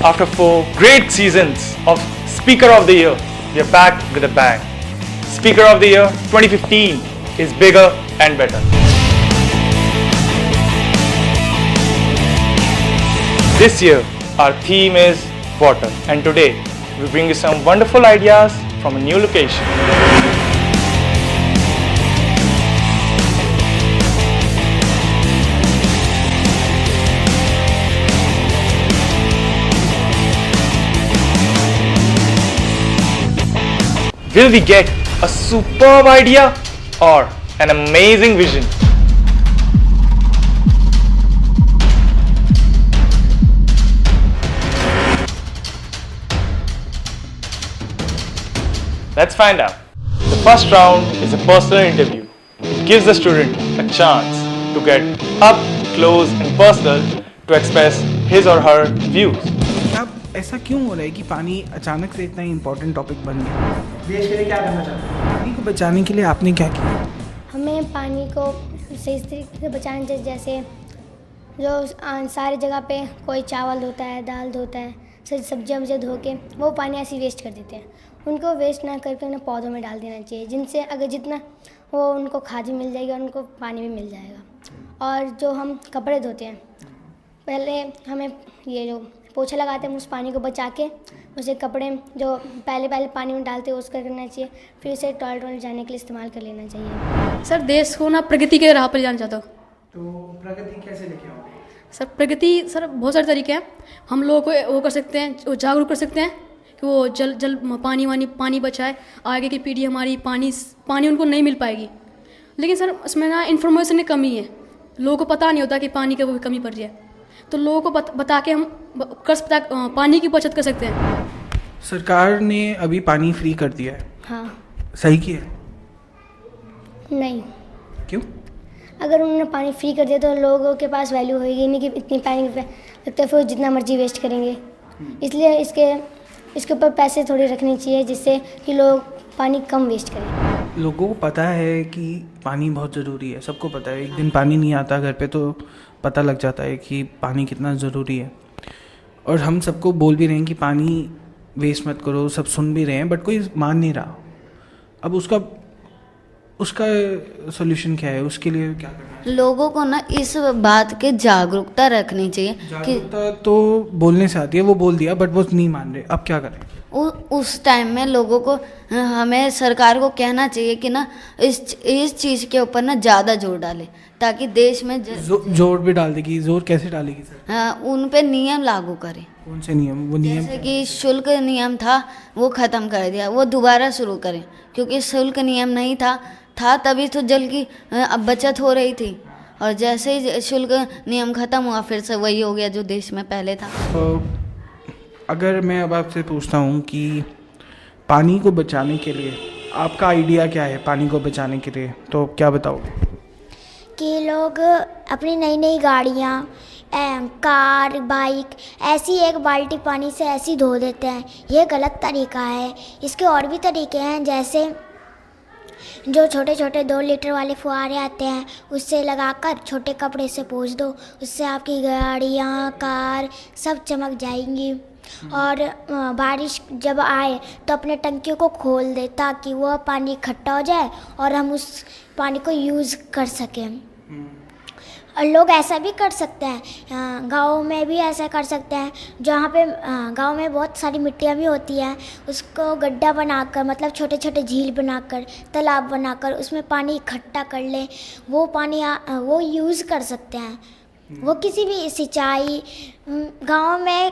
After 4 great seasons of Speaker of the Year, we are back with a bang. Speaker of the Year 2015 is bigger and better. This year, our theme is water, and today we bring you some wonderful ideas from a new location. Will we get a superb idea or an amazing vision? Let's find out. The first round is a personal interview. It gives the student a chance to get up close and personal to express his or her views. अब ऐसा क्यों हो रहा है कि पानी अचानक से इतना इम्पोर्टेंट टॉपिक बन गया? देश के लिए क्या करना चाहते हैं? पानी को बचाने के लिए आपने क्या किया? हमें पानी को सही तरीके से बचाना चाहिए। जैसे जो सारी जगह पे कोई चावल धोता है, दाल धोता है, सब्जियाँ वब्जियाँ धो के वो पानी ऐसे वेस्ट कर देते हैं। उनको वेस्ट ना करके उन्हें पौधों में डाल देना चाहिए, जिनसे अगर जितना वो उनको खाद भी मिल जाएगी और उनको पानी भी मिल जाएगा। और जो हम कपड़े धोते हैं, पहले हमें ये जो पोछा लगाते हैं उस पानी को बचा के उसे कपड़े जो पहले पानी में डालते हैं उसका करना चाहिए, फिर उसे टॉयलेट जाने के लिए इस्तेमाल कर लेना चाहिए। सर, देश को ना प्रगति के राह पर जाना चाहता हूँ। तो प्रगति कैसे लेके आओगे? सर, प्रगति सर बहुत सारे तरीके हैं। हम लोगों को वो कर सकते हैं, वो जागरूक कर सकते हैं कि वो जल पानी बचाए। आगे की पीढ़ी हमारी पानी उनको नहीं मिल पाएगी। लेकिन सर उसमें ना इन्फॉर्मेशन की कमी है, लोगों को पता नहीं होता कि पानी की वो कमी पड़ रही है। तो लोगों को बता के हम पानी की बचत कर सकते हैं। सरकार ने अभी पानी फ्री कर दिया है। हाँ। सही किया? नहीं। क्यों? अगर उन्होंने पानी फ्री कर दिया तो लोगों के पास वैल्यू होगी नहीं कि इतनी पानी लगता है, फिर जितना मर्जी वेस्ट करेंगे। इसलिए इसके ऊपर पैसे थोड़ी रखनी चाहिए जिससे कि लोग पानी कम वेस्ट करें। लोगों को पता है कि पानी बहुत ज़रूरी है, सबको पता है। एक दिन पानी नहीं आता घर पे तो पता लग जाता है कि पानी कितना ज़रूरी है। और हम सबको बोल भी रहे हैं कि पानी वेस्ट मत करो, सब सुन भी रहे हैं, बट कोई मान नहीं रहा। अब उसका सॉल्यूशन क्या है? उसके लिए क्या करना है? लोगों को ना इस बात के जागरूकता रखनी चाहिए। जागरूकता तो बोलने से आती है, वो बोल दिया बट वो नहीं मान रहे। अब क्या करें? उस टाइम में लोगों को हमें सरकार को कहना चाहिए कि ना इस चीज़ के ऊपर ना ज़्यादा जोर डाले, ताकि देश में जोर भी डाल देगी। जोर कैसे डालेगी सर? हाँ, उन पे नियम लागू करें। कौन से नियम? वो नियम जैसे कि शुल्क नियम था वो ख़त्म कर दिया, वो दोबारा शुरू करें, क्योंकि शुल्क नियम नहीं था तभी तो जल की बचत हो रही थी। और जैसे ही शुल्क नियम ख़त्म हुआ फिर से वही हो गया जो देश में पहले था। अगर मैं अब आपसे पूछता हूँ कि पानी को बचाने के लिए आपका आइडिया क्या है? पानी को बचाने के लिए तो क्या बताओगे? कि लोग अपनी नई नई गाड़ियाँ, कार, बाइक ऐसी एक बाल्टी पानी से ऐसी धो देते हैं। ये गलत तरीका है। इसके और भी तरीके हैं, जैसे जो छोटे छोटे 2 लीटर वाले फुहारे आते हैं उससे लगाकर छोटे कपड़े से पोंछ दो, उससे आपकी गाड़ियाँ, कार सब चमक जाएंगी। और बारिश जब आए तो अपने टंकियों को खोल दे ताकि वह पानी इकट्ठा हो जाए और हम उस पानी को यूज़ कर सकें। और लोग ऐसा भी कर सकते हैं, गाँव में भी ऐसा कर सकते हैं, जहाँ पे गाँव में बहुत सारी मिट्टियाँ भी होती हैं, उसको गड्ढा बनाकर मतलब छोटे छोटे झील बनाकर, तालाब बनाकर उसमें पानी इकट्ठा कर लें। वो पानी वो यूज़ कर सकते हैं। वो किसी भी सिंचाई, गाँव में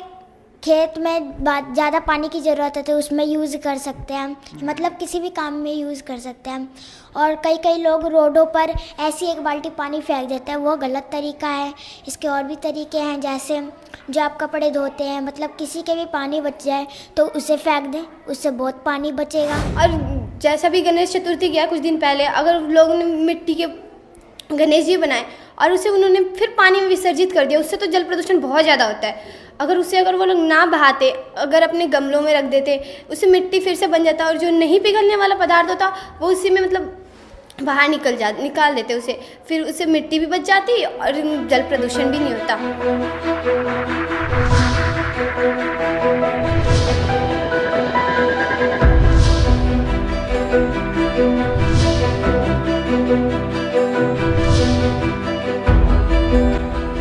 खेत में ज़्यादा पानी की ज़रूरत है तो उसमें यूज़ कर सकते हैं, मतलब किसी भी काम में यूज़ कर सकते हैं। और कई लोग रोडों पर ऐसी एक बाल्टी पानी फेंक देते हैं, वो गलत तरीका है। इसके और भी तरीके हैं, जैसे जो आप कपड़े धोते हैं, मतलब किसी के भी पानी बच जाए तो उसे फेंक दें, उससे बहुत पानी बचेगा। और जैसा भी गणेश चतुर्थी गया कुछ दिन पहले, अगर लोगों ने मिट्टी के गणेश जी बनाए और उसे उन्होंने फिर पानी में विसर्जित कर दिया, उससे तो जल प्रदूषण बहुत ज़्यादा होता है। अगर वो लोग ना बहाते, अगर अपने गमलों में रख देते, उससे मिट्टी फिर से बन जाता और जो नहीं पिघलने वाला पदार्थ होता वो उसी में मतलब बाहर निकाल देते उसे, फिर उससे मिट्टी भी बच जाती और जल प्रदूषण भी नहीं होता।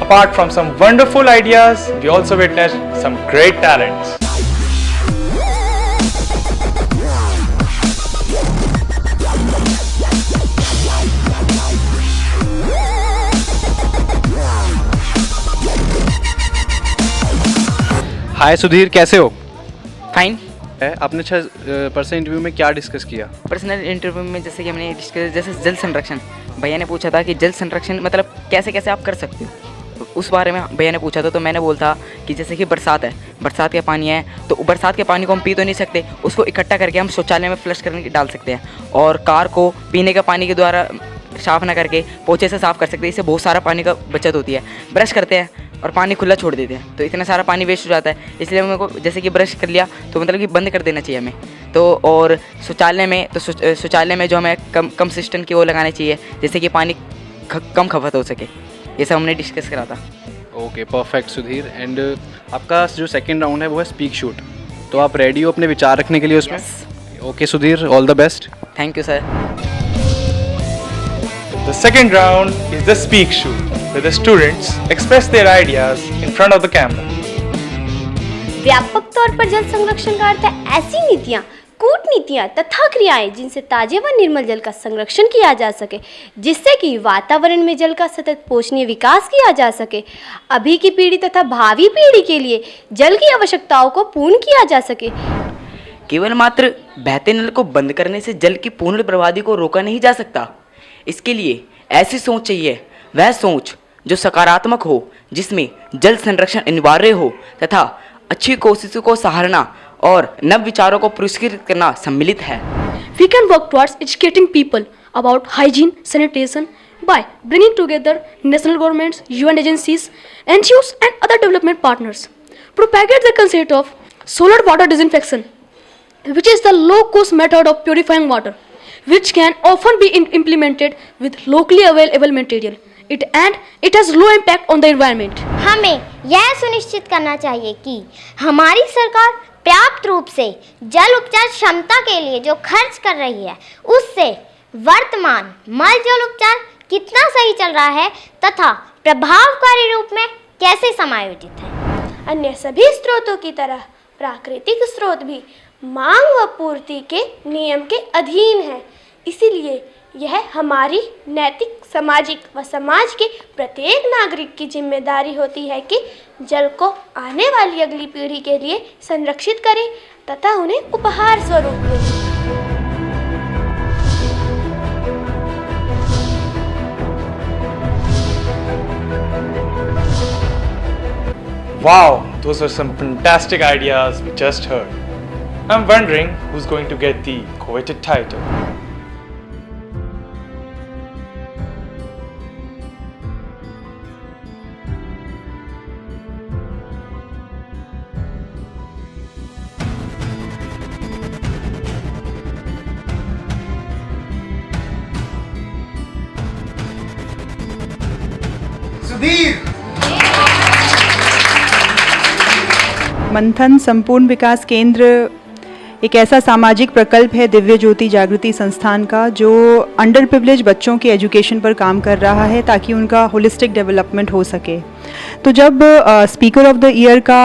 Apart from some wonderful ideas, we also witnessed some great talents. हाय सुधीर, कैसे हो? फाइन। आपने पर्सनल इंटरव्यू में क्या डिस्कस किया? पर्सनल इंटरव्यू में जैसे कि हमने डिस्कस, जैसे जल संरक्षण, भैया ने पूछा था कि जल संरक्षण मतलब कैसे कैसे आप कर सकते हो, उस बारे में भैया ने पूछा था। तो मैंने बोला कि जैसे कि बरसात है, बरसात का पानी है, तो बरसात के पानी को हम पी तो नहीं सकते, उसको इकट्ठा करके हम शौचालय में फ्लश करके डाल सकते हैं, और कार को पीने का पानी के द्वारा साफ़ ना करके पोछे से साफ़ कर सकते हैं। इससे बहुत सारा पानी का बचत होती है। ब्रश करते हैं और पानी खुला छोड़ देते हैं तो इतना सारा पानी वेस्ट हो जाता है। इसलिए मेरे को जैसे कि ब्रश कर लिया तो मतलब कि बंद कर देना चाहिए हमें। तो और शौचालय में तो शौचालय में जो हमें कम सिस्टम की वो लगाने चाहिए, जैसे कि पानी कम खपत हो सके। ये सब हमने डिस्कस करा था। Okay, perfect Sudhir. एंड आपका जो सेकंड राउंड है वो है स्पीक शूट, तो आप रेडी हो अपने विचार रखने के लिए उसमें? Okay Sudhir, all the best. Thank you sir. The second round is the speak shoot, where the students express their ideas in front of the camera. व्यापक तौर पर जल संरक्षण का अर्थ है ऐसी नीतियाँ, कूटनीतियाँ तथा क्रियाएं जिनसे ताजे व निर्मल जल का संरक्षण किया जा सके, जिससे कि वातावरण में जल का सतत पोषणीय विकास किया जा सके, अभी की पीढ़ी तथा भावी पीढ़ी के लिए जल की आवश्यकताओं को पूर्ण किया जा सके। केवल मात्र बहते नल को बंद करने से जल की पूर्ण बर्बादी को रोका नहीं जा सकता। इसके लिए ऐसी सोच चाहिए, वह सोच जो सकारात्मक हो, जिसमें जल संरक्षण अनिवार्य हो तथा अच्छी कोशिशों को सराहना और नव विचारों को पुरस्कृत करना सम्मिलित है। We can work towards educating people about hygiene, sanitation by bringing together national governments, UN agencies, NGOs and other development partners. Propagate the concept of solar water disinfection, which is the low-cost method of purifying water, which can often be implemented with locally available material. It has low impact on the environment. हमें यह सुनिश्चित करना चाहिए कि हमारी सरकार पर्याप्त रूप से जल उपचार क्षमता के लिए जो खर्च कर रही है, उससे वर्तमान मल जल उपचार कितना सही चल रहा है तथा प्रभावकारी रूप में कैसे समायोजित है। अन्य सभी स्रोतों की तरह प्राकृतिक स्रोत भी मांग व पूर्ति के नियम के अधीन है। इसीलिए यह हमारी नैतिक, सामाजिक व समाज के प्रत्येक नागरिक की जिम्मेदारी होती है कि जल को आने वाली अगली पीढ़ी के लिए संरक्षित करें तथा उन्हें उपहार स्वरूप दें। Wow, those were some fantastic ideas we just heard. I'm wondering who's going to get the coveted title. मंथन संपूर्ण विकास केंद्र एक ऐसा सामाजिक प्रकल्प है दिव्य ज्योति जागृति संस्थान का, जो अंडर प्रिविलेज बच्चों के एजुकेशन पर काम कर रहा है ताकि उनका होलिस्टिक डेवलपमेंट हो सके। तो जब स्पीकर ऑफ द ईयर का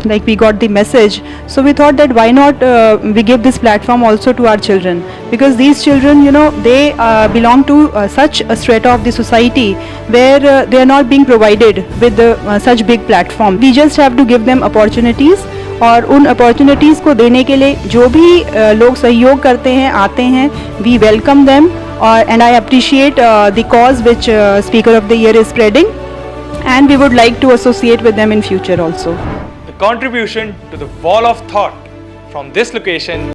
like we got the message, so we thought that why not we give this platform also to our children, because these children they belong to such a strata of the society where they are not being provided with such big platform. We just have to give them opportunities, और उन opportunities को देने के लिए जो भी लोग सहयोग करते हैं, आते हैं, वी वेलकम देम, और and I appreciate the cause which speaker of the year is spreading, and we would like to associate with them in future also. The contribution to the wall of thought from this location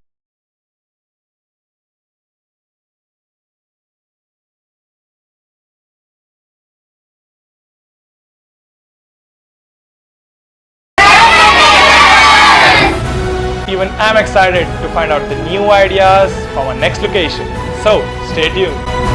even I'm excited to find out the new ideas from our next location. So stay tuned.